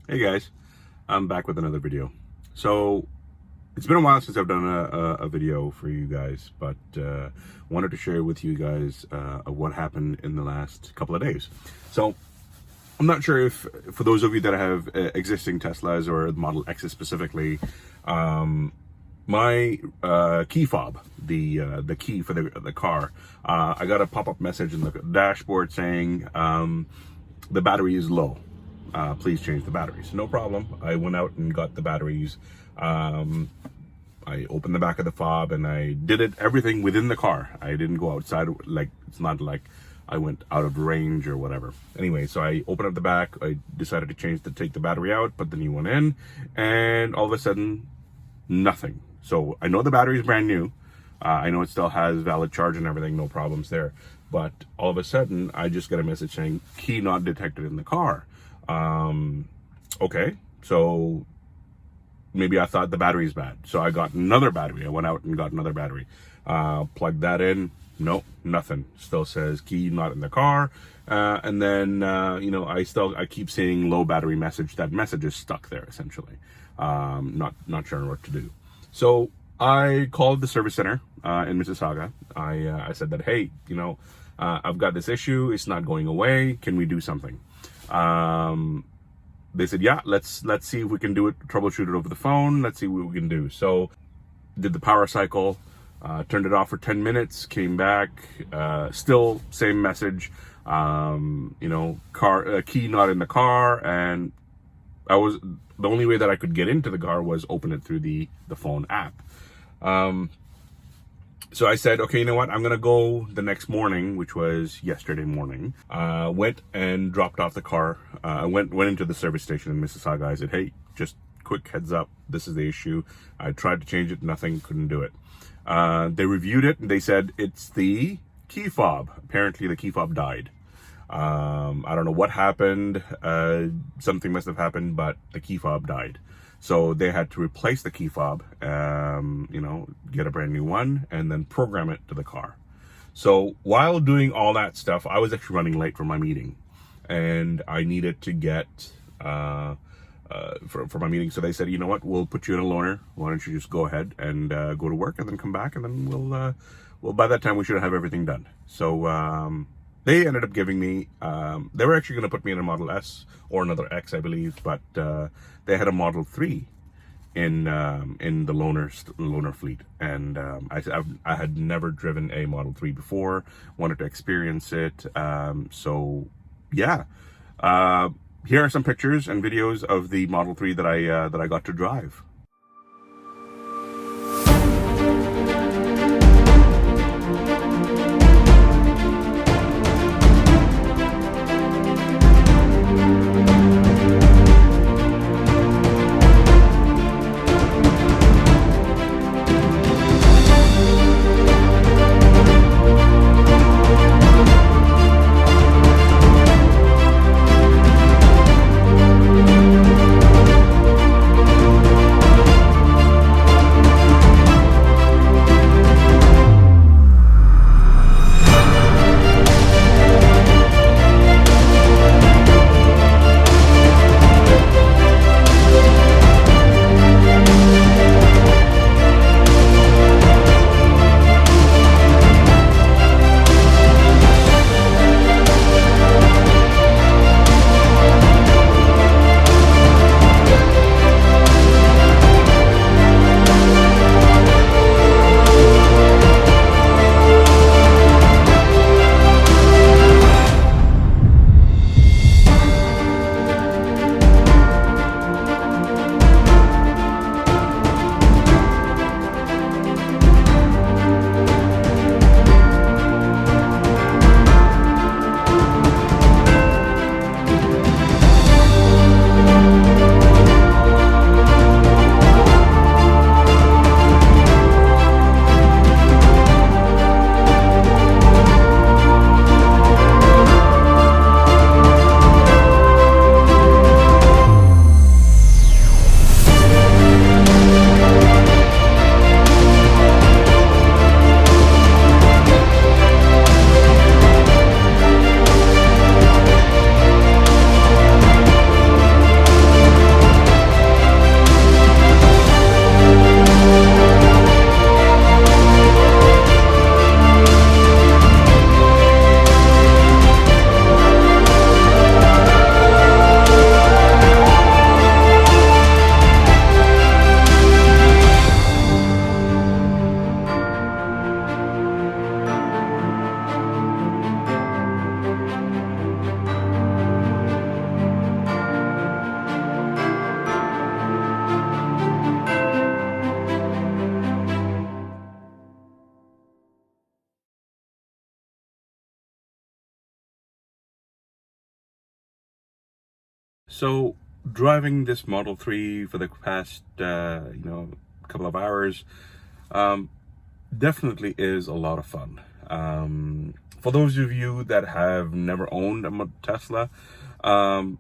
Hey guys, I'm back with another video. So it's been a while since I've done a video for you guys, but wanted to share with you guys what happened in the last couple of days. So I'm not sure if, for those of you that have existing Teslas or Model X's specifically, my key fob, the key for the car, I got a pop-up message in the dashboard saying the battery is low. Please change the batteries. No problem. I went out and got the batteries. I opened the back of the fob and I did everything within the car. I didn't go outside. Like, it's not like I went out of range or whatever. Anyway, so I opened up the back. I decided to take the battery out, put the new one in, and all of a sudden, nothing. So I know the battery is brand new. I know it still has valid charge and everything, no problems there. But all of a sudden, I just got a message saying key not detected in the car. Okay, so maybe I thought the battery's bad. So I got another battery. I went out and got another battery. Plugged that in. Nope, nothing. Still says key not in the car. And then, I keep seeing low battery message. That message is stuck there essentially. Not sure what to do. So I called the service center in Mississauga. I said that, hey, I've got this issue. It's not going away. Can we do something? They said, yeah, let's see if we can do it, troubleshoot it over the phone. Let's see what we can do. So did the power cycle, turned it off for 10 minutes, came back, still same message, key not in the car. And the only way that I could get into the car was open it through the phone app. So I said, okay, you know what? I'm going to go the next morning, which was yesterday morning. Went and dropped off the car. I went into the service station in Mississauga. I said, hey, just quick heads up. This is the issue. I tried to change it. Nothing, couldn't do it. They reviewed it and they said it's the key fob. Apparently the key fob died. I don't know what happened. Something must have happened, but the key fob died. So they had to replace the key fob, get a brand new one, and then program it to the car. So while doing all that stuff, I was actually running late for my meeting, and I needed to get for my meeting. So they said, you know what, we'll put you in a loaner. Why don't you just go ahead and go to work, and then come back, and then we'll by that time we should have everything done. So they ended up giving me, they were actually going to put me in a Model S or another X, I believe, but they had a Model 3 in the loaner fleet. And I had never driven a Model 3 before, wanted to experience it. So yeah, here are some pictures and videos of the Model 3 that I got to drive. So driving this Model 3 for the past, couple of hours, definitely is a lot of fun. For those of you that have never owned a Tesla, um,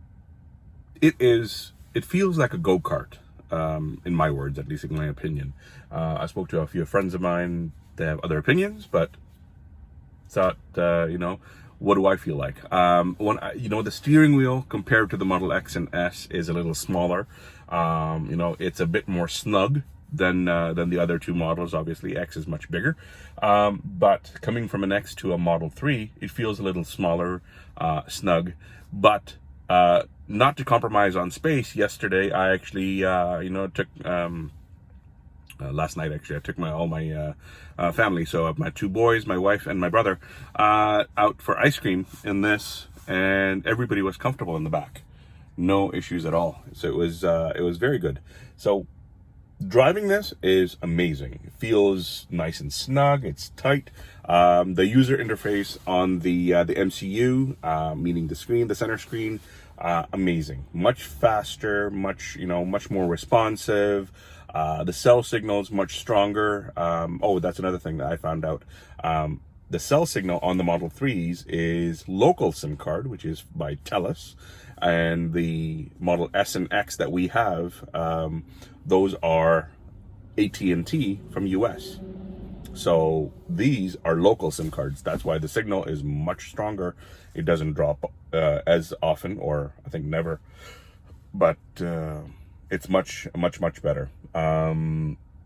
it feels like a go-kart, in my words, at least in my opinion. I spoke to a few friends of mine that have other opinions, but thought, what do I feel like? The steering wheel compared to the Model X and S is a little smaller. It's a bit more snug than the other two models. Obviously, X is much bigger. But coming from an X to a Model 3, it feels a little smaller, snug. But not to compromise on space, yesterday I actually, took... last night, actually, I took all my family, so I have my two boys, my wife, and my brother, out for ice cream in this, and everybody was comfortable in the back, no issues at all. So it was very good. So driving this is amazing. It feels nice and snug. It's tight. The user interface on the MCU, meaning the center screen, amazing. Much faster, much more responsive. The cell signal is much stronger. That's another thing that I found out. The cell signal on the Model 3s is local SIM card, which is by TELUS, and the Model S and X that we have, those are AT&T from US. So these are local SIM cards. That's why the signal is much stronger. It doesn't drop as often, or I think never, but it's much better.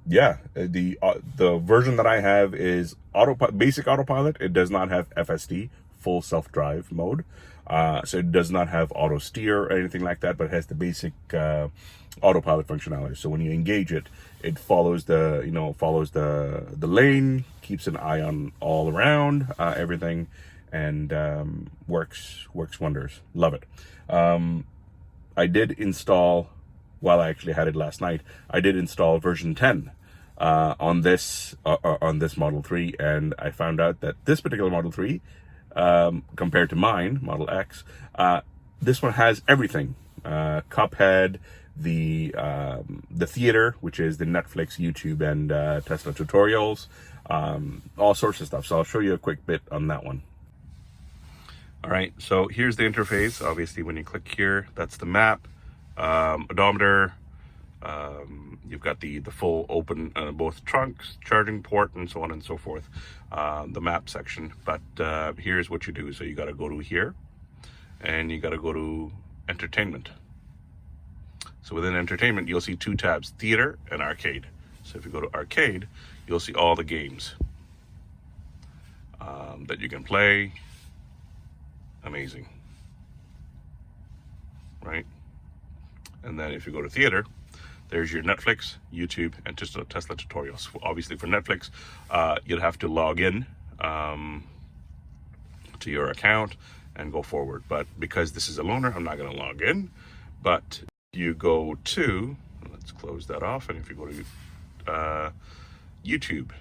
The version that I have is basic autopilot. It does not have FSD, full self-drive mode. So it does not have auto steer or anything like that, but it has the basic autopilot functionality. So when you engage it, it follows the lane, keeps an eye on all around everything, and works wonders. Love it. I did install, while I actually had it last night, I did install version 10 on this Model 3, and I found out that this particular Model 3, compared to mine, Model X, this one has everything. Cuphead, the theater, which is the Netflix, YouTube, and Tesla tutorials, all sorts of stuff. So I'll show you a quick bit on that one. All right, so here's the interface. Obviously, when you click here, that's the map, odometer. You've got the full open, both trunks, charging port, and so on and so forth, the map section. But here's what you do. So you got to go to here, and you got to go to entertainment. So within entertainment, you'll see two tabs, theater and arcade. So if you go to arcade, you'll see all the games that you can play. Amazing, right? And then if you go to theater, there's your Netflix, YouTube, and Tesla tutorials. Obviously for Netflix, you'll have to log in to your account and go forward. But because this is a loaner, I'm not going to log in. But you go to, let's close that off. And if you go to YouTube,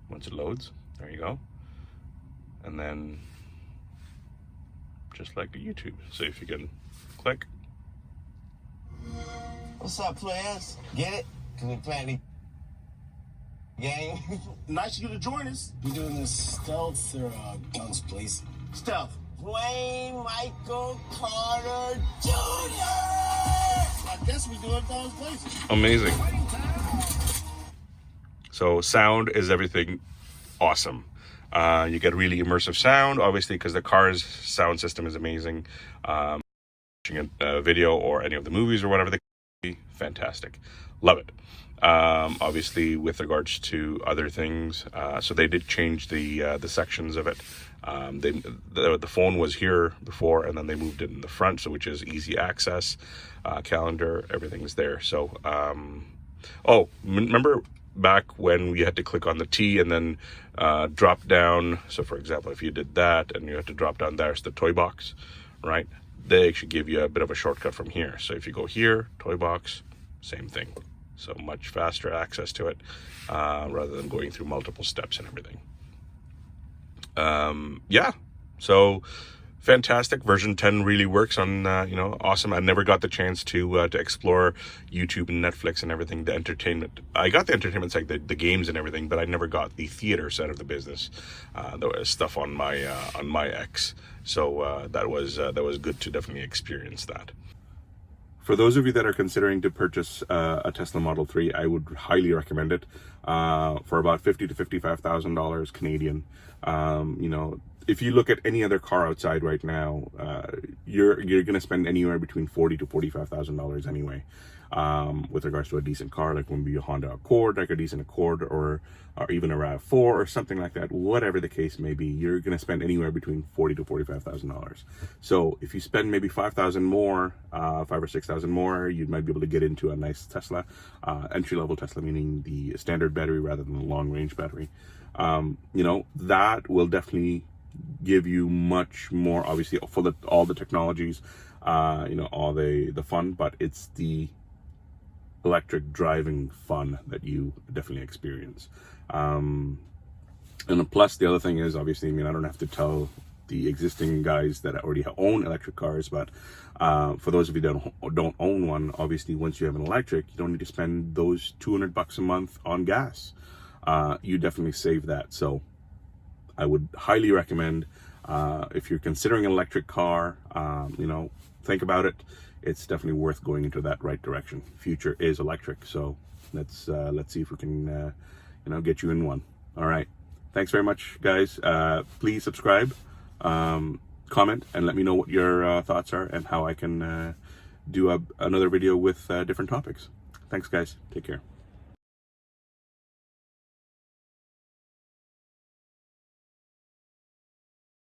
once it loads, there you go. And then just like the YouTube. So if you can click. What's up, players? Get it? Can we play any game? Nice of you to join us. You doing this stealth or guns, please? Stealth. Wayne Michael Carter Jr. I guess we do it those places. Amazing. So sound is everything. Awesome. You get really immersive sound, obviously, because the car's sound system is amazing. Watching a video or any of the movies or whatever, fantastic. Love it. Obviously, with regards to other things, so they did change the sections of it. The phone was here before, and then they moved it in the front, so which is easy access. Calendar, everything's there. So, remember back when we had to click on the T and then drop down? So, for example, if you did that and you had to drop down, there's the toy box, right? They actually give you a bit of a shortcut from here. So if you go here, toy box, same thing. So much faster access to it, rather than going through multiple steps and everything. So fantastic. Version 10 really works on, awesome. I never got the chance to explore YouTube and Netflix and everything, the entertainment. I got the entertainment side, the games and everything, but I never got the theater side of the business. There was stuff on my X. So that was good to definitely experience that. For those of you that are considering to purchase a Tesla Model 3, I would highly recommend it for about $50,000 to $55,000 Canadian. If you look at any other car outside right now, you're going to spend anywhere between $40,000 to $45,000 anyway. With regards to a decent car, like maybe a Honda Accord, like a decent Accord, or even a RAV4 or something like that, whatever the case may be, you're going to spend anywhere between $40,000 to $45,000. So if you spend maybe $5,000 more, $5,000 or $6,000 more, you might be able to get into a nice Tesla, entry-level Tesla, meaning the standard battery rather than the long-range battery. That will definitely give you much more, obviously, for all the technologies, all the fun, but it's the electric driving fun that you definitely experience. And plus, the other thing is, obviously, I don't have to tell the existing guys that already own electric cars, but for those of you that don't own one, obviously, once you have an electric, you don't need to spend those $200 a month on gas. You definitely save that. So I would highly recommend, if you're considering an electric car, think about it. It's definitely worth going into that right direction. Future is electric, so let's see if we can get you in one. All right, thanks very much, guys. Please subscribe, comment, and let me know what your thoughts are and how I can do another video with different topics. Thanks, guys. Take care.